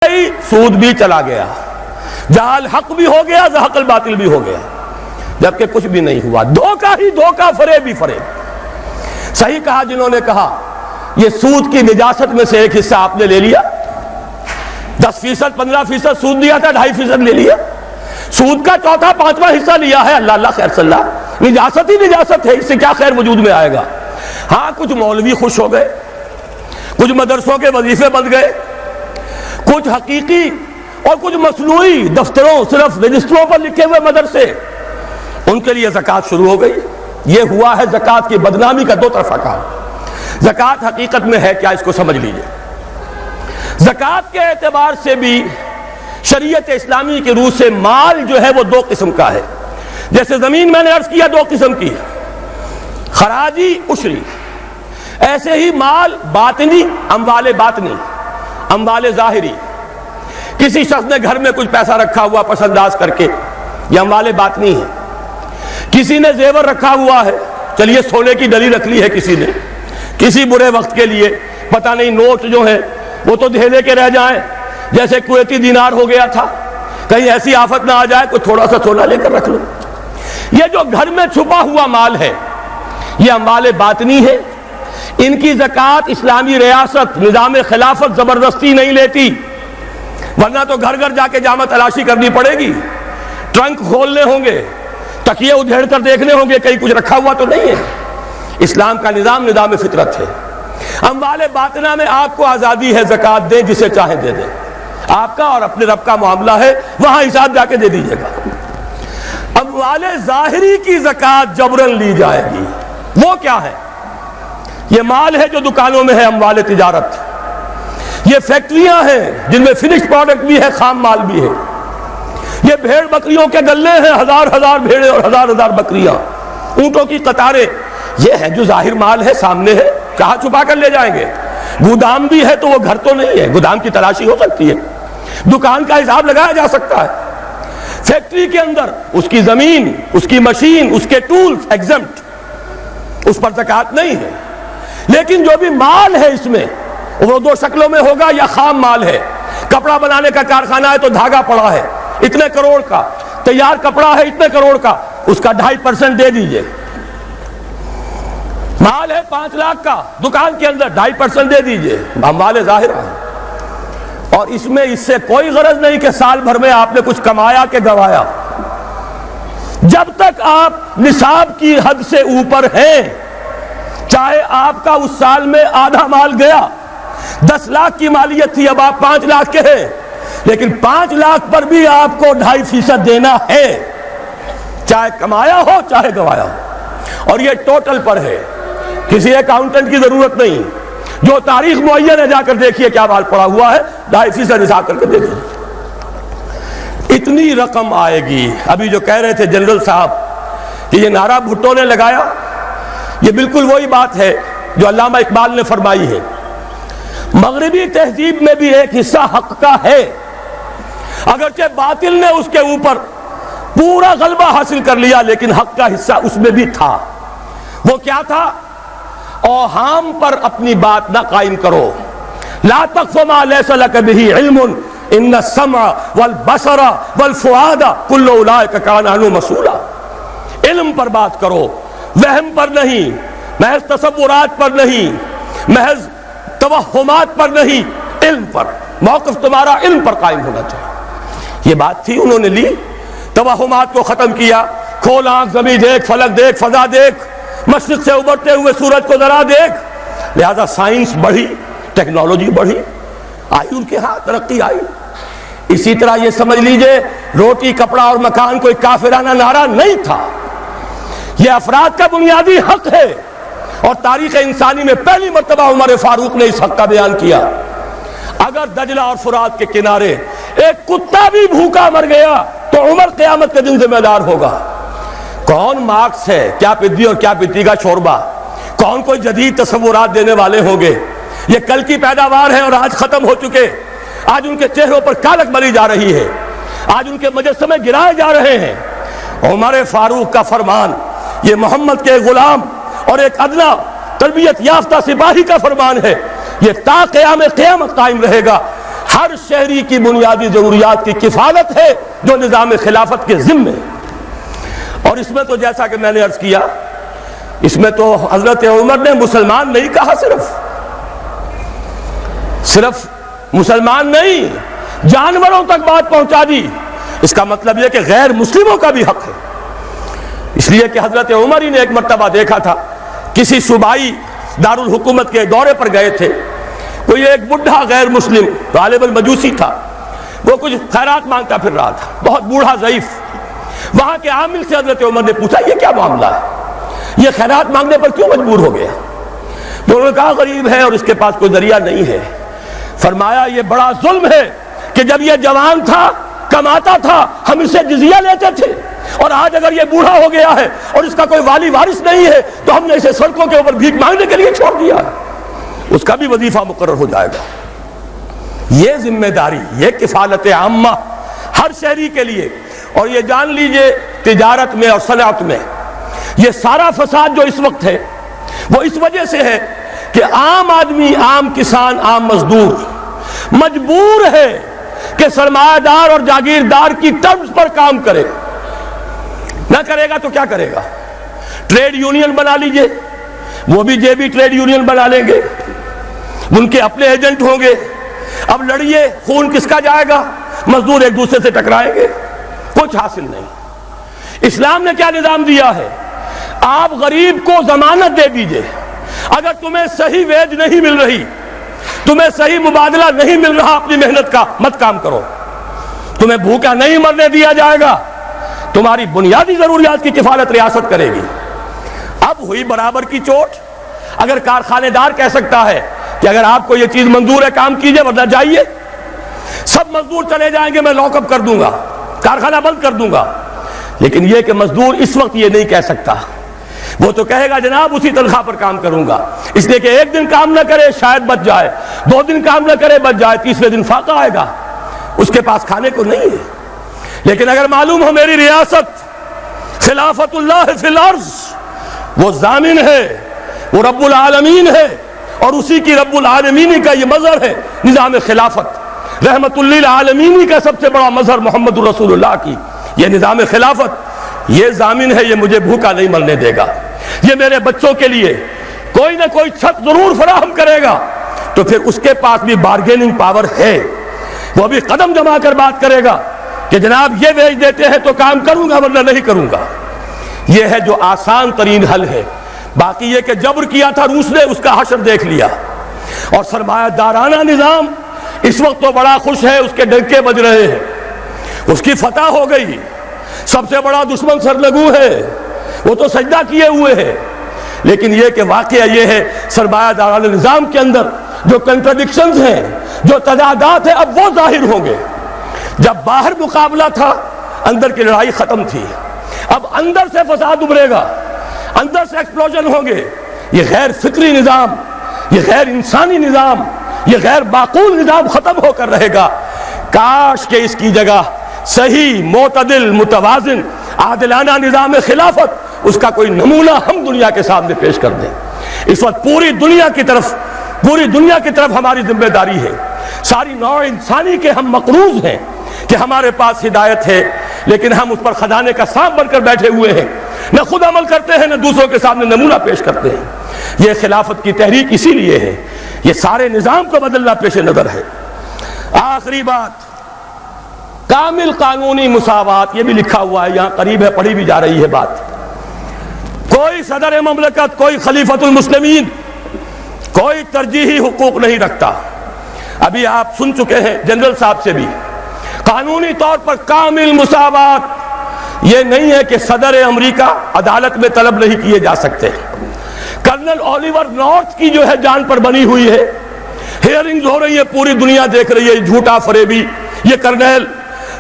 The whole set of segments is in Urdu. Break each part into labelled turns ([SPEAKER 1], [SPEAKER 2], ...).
[SPEAKER 1] سود بھی چلا گیا، جہاں الحق بھی ہو گیا، زہق الباطل بھی ہو گیا، جبکہ کچھ بھی نہیں ہوا، دھوکہ ہی دھوکہ، فریب ہی فریب۔ صحیح کہا جنہوں نے کہا یہ سود کی نجاست میں سے ایک حصہ آپ نے لے لیا، 10%، 15% سود دیا تھا، 2.5% لے لیا، سود کا چوتھا پانچواں حصہ لیا ہے، اللہ اللہ خیر صلی اللہ، نجاست ہی نجاست ہے، اس سے کیا خیر وجود میں آئے گا۔ ہاں کچھ مولوی خوش ہو گئے، کچھ مدرسوں کے وظیفے بن گئے، کچھ حقیقی اور کچھ مصنوعی دفتروں صرف رجسٹروں پر لکھے ہوئے مدرسے، ان کے لیے زکوٰۃ شروع ہو گئی۔ یہ ہوا ہے زکوٰۃ کی بدنامی کا دو طرفہ کام۔ زکوٰۃ حقیقت میں ہے کیا، اس کو سمجھ لیجئے۔ زکوٰۃ کے اعتبار سے بھی شریعت اسلامی کی روح سے مال جو ہے وہ دو قسم کا ہے۔ جیسے زمین میں نے عرض کیا دو قسم کی ہے، خراجی، عشری، ایسے ہی مال باطنی، اموال باطنی، اموال ظاہری۔ کسی شخص نے گھر میں کچھ پیسہ رکھا ہوا پس انداز کر کے، یہ اموال باطنی ہے۔ کسی نے زیور رکھا ہوا ہے، چلیے سونے کی ڈلی رکھ لی ہے کسی نے، کسی برے وقت کے لیے، پتہ نہیں نوٹ جو ہیں وہ تو دھیلے کے رہ جائیں، جیسے کویتی دینار ہو گیا تھا، کہیں ایسی آفت نہ آ جائے کوئی تھوڑا سا سونا لے کر رکھ لو۔ یہ جو گھر میں چھپا ہوا مال ہے یہ اموال باطنی ہے، ان کی زکوٰۃ اسلامی ریاست نظام خلافت زبردستی نہیں لیتی، ورنہ تو گھر گھر جا کے جامع تلاشی کرنی پڑے گی، ٹرنک کھولنے ہوں گے، تکیے ادھیڑ کر دیکھنے ہوں گے کہیں کچھ رکھا ہوا تو نہیں ہے۔ اسلام کا نظام نظام فطرت ہے۔ اموال باطنہ میں آپ کو آزادی ہے، زکوٰۃ دیں جسے چاہیں دے دیں، آپ کا اور اپنے رب کا معاملہ ہے، وہاں حساب جا کے دے دیجیے گا۔ اموال ظاہری کی زکوٰۃ جبراً لی جائے گی۔ وہ کیا ہے؟ یہ مال ہے جو دکانوں میں ہے، اموال تجارت۔ یہ فیکٹریاں ہیں جن میں فنش پروڈکٹ بھی ہے، خام مال بھی ہے۔ یہ بھیڑ بکریوں کے گلے ہیں، ہزار ہزار بھیڑیں اور ہزار ہزار بکریاں، اونٹوں کی قطاریں، یہ ہے جو ظاہر مال ہے، سامنے ہے، کہاں چھپا کر لے جائیں گے؟ گودام بھی ہے تو وہ گھر تو نہیں ہے، گودام کی تلاشی ہو سکتی ہے، دکان کا حساب لگایا جا سکتا ہے۔ فیکٹری کے اندر اس کی زمین، اس کی مشین، اس کے ٹولز ایگزمپٹ، اس پر زکوٰۃ نہیں ہے۔ لیکن جو بھی مال ہے اس میں وہ دو شکلوں میں ہوگا، یا خام مال ہے، کپڑا بنانے کا کارخانہ ہے تو دھاگا پڑا ہے اتنے کروڑ کا، تیار کپڑا ہے اتنے کروڑ کا، اس کا 2.5% دے دیجئے۔ مال ہے 5 لاکھ کا دکان کے اندر، 2.5% دے دیجئے، اموال ظاہر ہے۔ اور اس میں اس سے کوئی غرض نہیں کہ سال بھر میں آپ نے کچھ کمایا کہ گوایا، جب تک آپ نصاب کی حد سے اوپر ہیں، چاہے آپ کا اس سال میں آدھا مال گیا، 10 لاکھ کی مالیت تھی، اب آپ 5 لاکھ کے ہیں، لیکن 5 لاکھ پر بھی آپ کو 2.5% دینا ہے، چاہے کمایا ہو چاہے گوایا ہو۔ اور یہ ٹوٹل پر ہے، کسی اکاؤنٹنٹ کی ضرورت نہیں، جو تاریخ معین ہے جا کر دیکھیے کیا مال پڑا ہوا ہے، 2.5% حساب کر کے دے دیجیے۔ اتنی رقم آئے گی۔ ابھی جو کہہ رہے تھے جنرل صاحب کہ یہ نعرہ بھٹو نے لگایا، یہ بالکل وہی بات ہے جو علامہ اقبال نے فرمائی ہے، مغربی تہذیب میں بھی ایک حصہ حق کا ہے، اگرچہ باطل نے اس کے اوپر پورا غلبہ حاصل کر لیا، لیکن حق کا حصہ اس میں بھی تھا۔ وہ کیا تھا؟ اوہام پر اپنی بات نہ قائم کرو، لا تقف ما لیس لک بہ علم ان السمع والبصر والفؤاد کل اولئک کان عنہ مسئولا۔ علم پر بات کرو، وہم پر نہیں، محض تصورات پر نہیں، محض توہمات پر نہیں، علم پر، موقف تمہارا علم پر قائم ہونا چاہیے۔ یہ بات تھی، انہوں نے لی، توہمات کو ختم کیا، کھول آنکھ، زمین دیکھ، فلک دیکھ، فضا دیکھ، مشرق سے ابھرتے ہوئے سورج کو ذرا دیکھ۔ لہذا سائنس بڑھی، ٹیکنالوجی بڑھی، آئی ان کے ہاں ترقی آئی۔ اسی طرح یہ سمجھ لیجئے روٹی، کپڑا اور مکان کوئی کافرانہ نعرہ نہیں تھا، یہ افراد کا بنیادی حق ہے، اور تاریخ انسانی میں پہلی مرتبہ عمر فاروق نے اس حق کا بیان کیا۔ اگر دجلہ اور فرات کے کنارے ایک کتا بھی بھوکا مر گیا تو عمر قیامت کے دن ذمہ دار ہوگا۔ کون مارکس ہے، کیا پدی اور کیا پتی کا شوربہ، کون کوئی جدید تصورات دینے والے ہوں گے؟ یہ کل کی پیداوار ہے اور آج ختم ہو چکے، آج ان کے چہروں پر کالک بری جا رہی ہے، آج ان کے مجسمے گرائے جا رہے ہیں۔ عمر فاروق کا فرمان یہ محمد کے غلام اور ایک ادنا تربیت یافتہ سپاہی کا فرمان ہے، یہ تا قیام قیامت قائم رہے گا۔ ہر شہری کی بنیادی ضروریات کی کفالت ہے جو نظام خلافت کے ذمے. اور اس میں تو جیسا کہ میں نے عرض کیا، اس میں تو حضرت عمر نے مسلمان نہیں کہا، صرف مسلمان نہیں، جانوروں تک بات پہنچا دی. اس کا مطلب یہ کہ غیر مسلموں کا بھی حق ہے. اس لیے کہ حضرت عمر ہی نے ایک مرتبہ دیکھا تھا، کسی صوبائی دارالحکومت کے دورے پر گئے تھے، کوئی ایک بڈھا غیر مسلم غالباً مجوسی تھا، وہ کچھ خیرات مانگتا پھر رہا تھا، بہت بوڑھا ضعیف. وہاں کے عامل سے حضرت عمر نے پوچھا یہ کیا معاملہ ہے، یہ خیرات مانگنے پر کیوں مجبور ہو گیا؟ تو انہوں نے کہا غریب ہے اور اس کے پاس کوئی ذریعہ نہیں ہے. فرمایا یہ بڑا ظلم ہے کہ جب یہ جوان تھا، کماتا تھا، ہم اسے جزیہ لیتے تھے، اور آج اگر یہ بوڑھا ہو گیا ہے اور اس کا کوئی والی وارث نہیں ہے تو ہم نے اسے سڑکوں کے اوپر بھیک مانگنے کے لیے چھوڑ دیا. اس کا بھی وظیفہ مقرر ہو جائے گا. یہ ذمہ داری، یہ کفالت عامہ ہر شہری کے لیے. اور یہ جان لیجئے تجارت میں اور صنعت میں یہ سارا فساد جو اس وقت ہے وہ اس وجہ سے ہے کہ عام آدمی، عام کسان، عام مزدور مجبور ہے کہ سرمایہ دار اور جاگیردار کی ٹرمز پر کام کرے. نہ کرے گا تو کیا کرے گا؟ ٹریڈ یونین بنا لیجئے، وہ بھی جے بی ٹریڈ یونین بنا لیں گے، ان کے اپنے ایجنٹ ہوں گے. اب لڑیے، خون کس کا جائے گا؟ مزدور ایک دوسرے سے ٹکرائیں گے، کچھ حاصل نہیں. اسلام نے کیا نظام دیا ہے؟ آپ غریب کو ضمانت دے دیجئے، اگر تمہیں صحیح ویج نہیں مل رہی، تمہیں صحیح مبادلہ نہیں مل رہا اپنی محنت کا، مت کام کرو، تمہیں بھوکا نہیں مرنے دیا جائے گا، تمہاری بنیادی ضروریات کی کفالت ریاست کرے گی. اب ہوئی برابر کی چوٹ. اگر کارخانے دار کہہ سکتا ہے کہ اگر آپ کو یہ چیز منظور ہے کام کیجئے ورنہ جائیے، سب مزدور چلے جائیں گے، میں لاک اپ کر دوں گا، کارخانہ بند کر دوں گا. لیکن یہ کہ مزدور اس وقت یہ نہیں کہہ سکتا، وہ تو کہے گا جناب اسی تنخواہ پر کام کروں گا، اس لیے کہ ایک دن کام نہ کرے شاید بچ جائے، 2 دن کام نہ کرے بچ جائے، تیسرے دن فاقہ آئے گا، اس کے پاس کھانے کو نہیں ہے. لیکن اگر معلوم ہو میری ریاست خلافت اللہ فی الارض، وہ ضامن ہے، وہ رب العالمین ہے، اور اسی کی رب العالمین کا یہ مظہر ہے نظام خلافت، رحمت للعالمین کا سب سے بڑا مظہر محمد رسول اللہ کی یہ نظام خلافت، یہ ضامن ہے، یہ مجھے بھوکا نہیں مرنے دے گا، یہ میرے بچوں کے لیے کوئی نہ کوئی چھت ضرور فراہم کرے گا. تو پھر اس کے پاس بھی بارگیننگ پاور ہے، وہ بھی قدم جما کر بات کرے گا کہ جناب یہ ویج دیتے ہیں تو کام کروں گا ورنہ نہیں کروں گا. یہ ہے جو آسان ترین حل ہے. باقی یہ کہ جبر کیا تھا روس نے، اس کا حشر دیکھ لیا. اور سرمایہ دارانہ نظام اس وقت تو بڑا خوش ہے، اس کے ڈنکے بج رہے ہیں، اس کی فتح ہو گئی. سب سے بڑا دشمن سرنگو ہے، وہ تو سجدہ کیے ہوئے ہے. لیکن یہ کہ واقعہ یہ ہے سرمایہ دارانہ نظام کے اندر جو کنٹرڈکشنز ہیں، جو تضادات ہیں، اب وہ ظاہر ہوں گے. جب باہر مقابلہ تھا، اندر کی لڑائی ختم تھی. اب اندر سے فساد ابھرے گا، اندر سے ایکسپلوژن ہوں گے. یہ غیر فطری نظام، یہ غیر انسانی نظام، یہ غیر معقول نظام ختم ہو کر رہے گا. کاش کہ اس کی جگہ صحیح، معتدل، متوازن، عادلانہ نظام خلافت، اس کا کوئی نمونہ ہم دنیا کے سامنے پیش کر دیں. اس وقت پوری دنیا کی طرف ہماری ذمہ داری ہے. ساری نوع انسانی کے ہم مقروض ہیں کہ ہمارے پاس ہدایت ہے، لیکن ہم اس پر خزانے کا سانپ بن کر بیٹھے ہوئے ہیں، نہ خود عمل کرتے ہیں نہ دوسروں کے سامنے نمونہ پیش کرتے ہیں. یہ خلافت کی تحریک اسی لیے ہے، یہ سارے نظام کو بدلنا پیش نظر ہے. آخری بات، کامل قانونی مساوات، یہ بھی لکھا ہوا ہے یہاں قریب ہے، پڑھی بھی جا رہی ہے بات. کوئی صدر مملکت، کوئی خلیفۃ المسلمین کوئی ترجیحی حقوق نہیں رکھتا. ابھی آپ سن چکے ہیں جنرل صاحب سے بھی، قانونی طور پر کامل مساوات یہ نہیں ہے کہ صدر امریکہ عدالت میں طلب نہیں کیے جا سکتے. کرنل اولیور نارتھ کی جو ہے جان پر بنی ہوئی ہے، ہیئرنگز ہو رہی ہے، پوری دنیا دیکھ رہی ہے، جھوٹا فریبی یہ کرنل،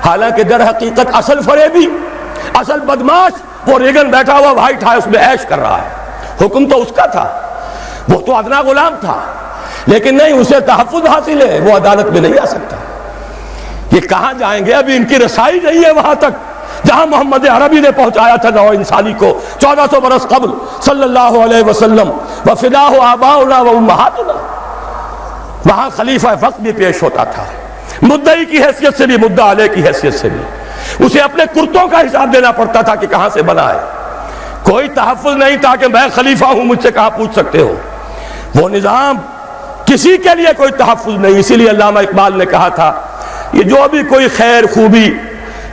[SPEAKER 1] حالانکہ در حقیقت اصل فریبی، اصل بدماش وہ ریگن بیٹھا ہوا وائٹ ہاؤس میں عیش کر رہا ہے. حکم تو اس کا تھا، وہ تو ادنا غلام تھا، لیکن نہیں، اسے تحفظ حاصل ہے، وہ عدالت میں نہیں آ سکتا. یہ کہاں جائیں گے؟ ابھی ان کی رسائی نہیں ہے وہاں تک جہاں محمد عربی نے پہنچایا تھا نوع انسانی کو 1400 برس قبل صلی اللہ علیہ وسلم. وفداہ آباؤنا و امہاتنا، وہاں خلیفہ وقت بھی پیش ہوتا تھا، مدعی کی حیثیت سے بھی، مدعا علیہ کی حیثیت سے بھی اسے اپنے کرتوں کا حساب دینا پڑتا تھا کہ کہاں سے بنا ہے۔ کوئی تحفظ نہیں تھا کہ میں خلیفہ ہوں، مجھ سے کہاں پوچھ سکتے ہو۔ وہ نظام کسی کے لیے کوئی تحفظ نہیں۔ اسی لیے علامہ اقبال نے کہا تھا یہ جو بھی کوئی خیر خوبی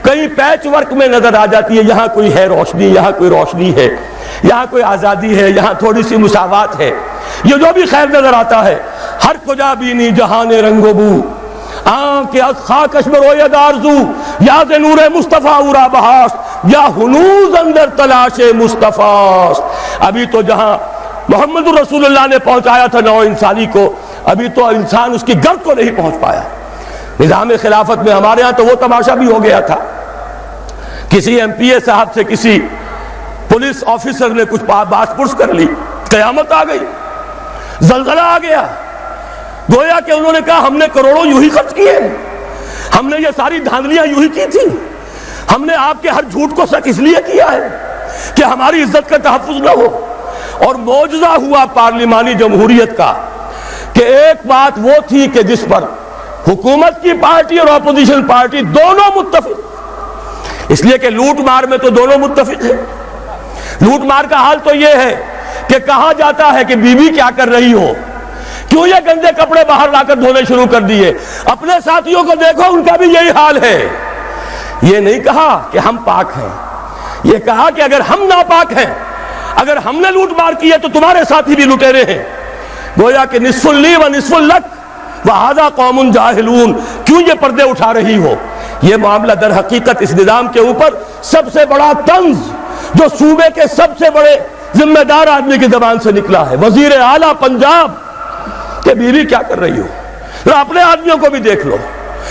[SPEAKER 1] کہیں پیچ ورک میں نظر آ جاتی ہے، یہاں کوئی ہے روشنی، یہاں کوئی روشنی ہے، یہاں کوئی آزادی ہے، یہاں تھوڑی سی مساوات ہے، یہ جو بھی خیر نظر آتا ہے، ہر کجا بینی جہان رنگ و بو آنکھ از خاکش بروید آرزو، یا ز نور مصطفیٰ اورا بہاست، یا ہنوز اندر تلاش مصطفیٰ۔ ابھی تو جہاں محمد رسول اللہ نے پہنچایا تھا نوع انسانی کو، ابھی تو انسان اس کی گرد کو نہیں پہنچ پایا۔ نظام خلافت میں ہمارے ہاں تو وہ تماشا بھی ہو گیا تھا، کسی ایم پی اے صاحب سے کسی پولیس آفیسر نے کچھ بات پرس کر لی، قیامت آ گئی، زلزلہ آ گیا، گویا کہ انہوں نے کہا ہم نے کروڑوں یوں ہی خرچ کیے، ہم نے یہ ساری دھاندلیاں یوں ہی کی تھی، ہم نے آپ کے ہر جھوٹ کو سچ اس لیے کیا ہے کہ ہماری عزت کا تحفظ نہ ہو۔ اور معجزہ ہوا پارلیمانی جمہوریت کا کہ ایک بات وہ تھی کہ جس پر حکومت کی پارٹی اور اپوزیشن پارٹی دونوں متفق، اس لیے کہ لوٹ مار میں تو دونوں متفق ہیں۔ لوٹ مار کا حال تو یہ ہے کہ کہا جاتا ہے کہ بیوی کیا کر رہی ہو، کیوں یہ گندے کپڑے باہر لا کر دھونے شروع کر دیے، اپنے ساتھیوں کو دیکھو ان کا بھی یہی حال ہے۔ یہ نہیں کہا کہ ہم پاک ہیں، یہ کہا کہ اگر ہم ناپاک ہیں، اگر ہم نے لوٹ مار کی ہے تو تمہارے ساتھی بھی لٹیرے ہیں۔ گویا کہ نصف لی و نصف لک وَهَذَا قَوْمٌ جَاهِلُونَ، کیوں یہ پردے اٹھا رہی ہو؟ یہ معاملہ در حقیقت اس نظام کے اوپر سب سے بڑا طنز جو صوبے کے سب سے بڑے ذمہ دار آدمی کی زبان سے نکلا ہے، وزیر اعلیٰ پنجاب، کہ بیوی کیا کر رہی ہو، اپنے آدمیوں کو بھی دیکھ لو۔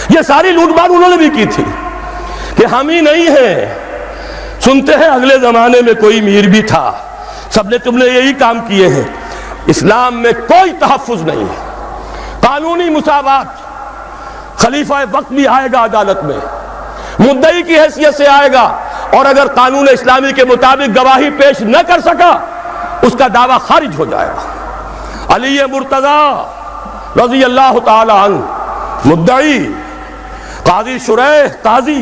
[SPEAKER 1] یہ ساری لوٹ مار انہوں نے بھی کی تھی کہ ہم ہی نہیں ہیں، سنتے ہیں اگلے زمانے میں کوئی میر بھی تھا، سب نے تم نے یہی کام کیے ہیں۔ اسلام میں کوئی تحفظ نہیں ہے، قانونی مساوات، خلیفہ وقت بھی آئے گا عدالت میں، مدعی کی حیثیت سے آئے گا، اور اگر قانون اسلامی کے مطابق گواہی پیش نہ کر سکا اس کا دعویٰ خارج ہو جائے گا۔ علی مرتضی رضی اللہ تعالی عنہ مدعی، قاضی شریح قاضی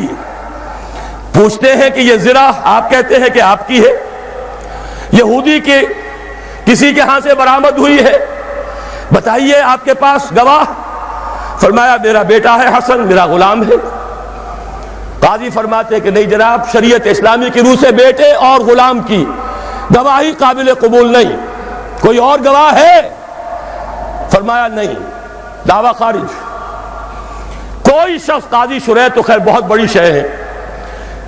[SPEAKER 1] پوچھتے ہیں کہ یہ زرہ آپ کہتے ہیں کہ آپ کی ہے، یہودی کے کسی کے ہاں سے برآمد ہوئی ہے، بتائیے آپ کے پاس گواہ؟ فرمایا میرا بیٹا ہے حسن، میرا غلام ہے۔ قاضی فرماتے ہیں کہ نہیں جناب، شریعت اسلامی کی روح سے بیٹے اور غلام کی گواہی قابل قبول نہیں، کوئی اور گواہ ہے؟ فرمایا نہیں، دعویٰ خارج۔ کوئی شخص، قاضی شریح تو خیر بہت بڑی شے ہے،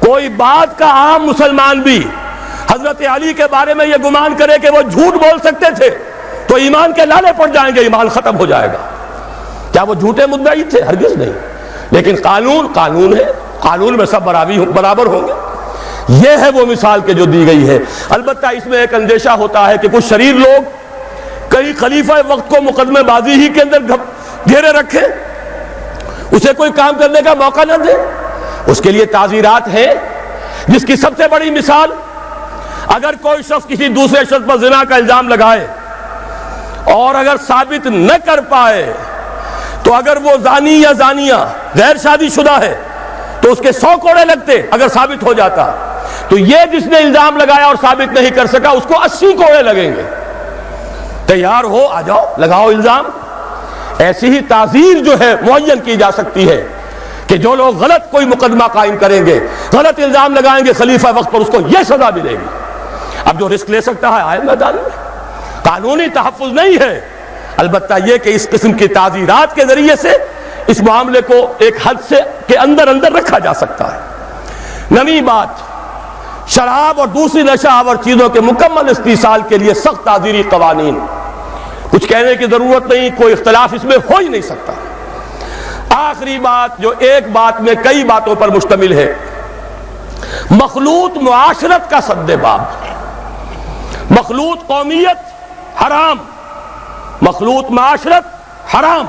[SPEAKER 1] کوئی بات کا عام مسلمان بھی حضرت علی کے بارے میں یہ گمان کرے کہ وہ جھوٹ بول سکتے تھے تو ایمان کے لالے پڑ جائیں گے، ایمان ختم ہو جائے گا۔ کیا وہ جھوٹے مدعی تھے؟ ہرگز نہیں۔ لیکن قانون قانون ہے، قانون میں سب برابر ہوں گے۔ یہ ہے وہ مثال کہ جو دی گئی ہے۔ البتہ اس میں ایک اندیشہ ہوتا ہے کہ کچھ شریر لوگ کئی خلیفہ وقت کو مقدمے بازی ہی کے اندر گھیرے رکھیں، اسے کوئی کام کرنے کا موقع نہ دیں۔ اس کے لیے تعزیرات ہیں، جس کی سب سے بڑی مثال، اگر کوئی شخص کسی دوسرے شخص پر زنا کا الزام لگائے اور اگر ثابت نہ کر پائے تو اگر وہ زانی یا زانیہ غیر شادی شدہ ہے تو اس کے 100 کوڑے لگتے اگر ثابت ہو جاتا، تو یہ جس نے الزام لگایا اور ثابت نہیں کر سکا اس کو 80 کوڑے لگیں گے۔ تیار ہو، آ جاؤ، لگاؤ الزام۔ ایسی ہی تعزیر جو ہے معین کی جا سکتی ہے کہ جو لوگ غلط کوئی مقدمہ قائم کریں گے، غلط الزام لگائیں گے خلیفہ وقت پر، اس کو یہ سزا ملے گی۔ اب جو رسک لے سکتا ہے آئے میدان میں۔ قانونی تحفظ نہیں ہے، البتہ یہ کہ اس قسم کی تعزیرات کے ذریعے سے اس معاملے کو ایک حد سے کے اندر رکھا جا سکتا ہے۔ نویں بات، شراب اور دوسری نشہ آور چیزوں کے مکمل استحصال کے لیے سخت تعزیری قوانین، کچھ کہنے کی ضرورت نہیں، کوئی اختلاف اس میں ہو ہی نہیں سکتا۔ آخری بات جو ایک بات میں کئی باتوں پر مشتمل ہے، مخلوط معاشرت کا سد باب۔ مخلوط قومیت حرام، مخلوط معاشرت حرام۔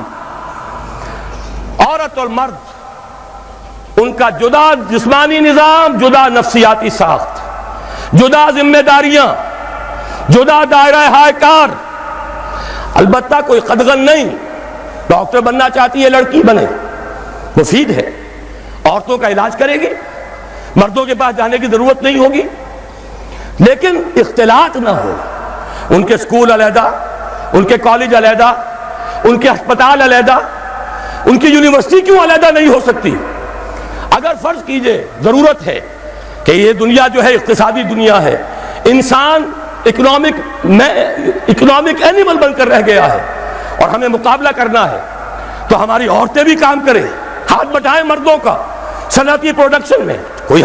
[SPEAKER 1] عورت اور مرد، ان کا جدا جسمانی نظام، جدا نفسیاتی ساخت، جدا ذمہ داریاں، جدا دائرہ ہائے کار۔ البتہ کوئی قدغن نہیں، ڈاکٹر بننا چاہتی ہے لڑکی بنے، مفید ہے، عورتوں کا علاج کرے گی، مردوں کے پاس جانے کی ضرورت نہیں ہوگی، لیکن اختلاط نہ ہو۔ ان کے اسکول علیحدہ، ان کے کالج علیحدہ، ان کے ہسپتال علیحدہ، ان کی یونیورسٹی کیوں علیحدہ نہیں ہو سکتی؟ اگر فرض کیجئے ضرورت ہے کہ یہ دنیا جو ہے اقتصادی دنیا ہے، انسان اکنامک اینیمل بن کر رہ گیا ہے اور ہمیں مقابلہ کرنا ہے، تو ہماری عورتیں بھی کام کریں، ہاتھ بٹائیں مردوں کا صنعتی پروڈکشن میں، کوئی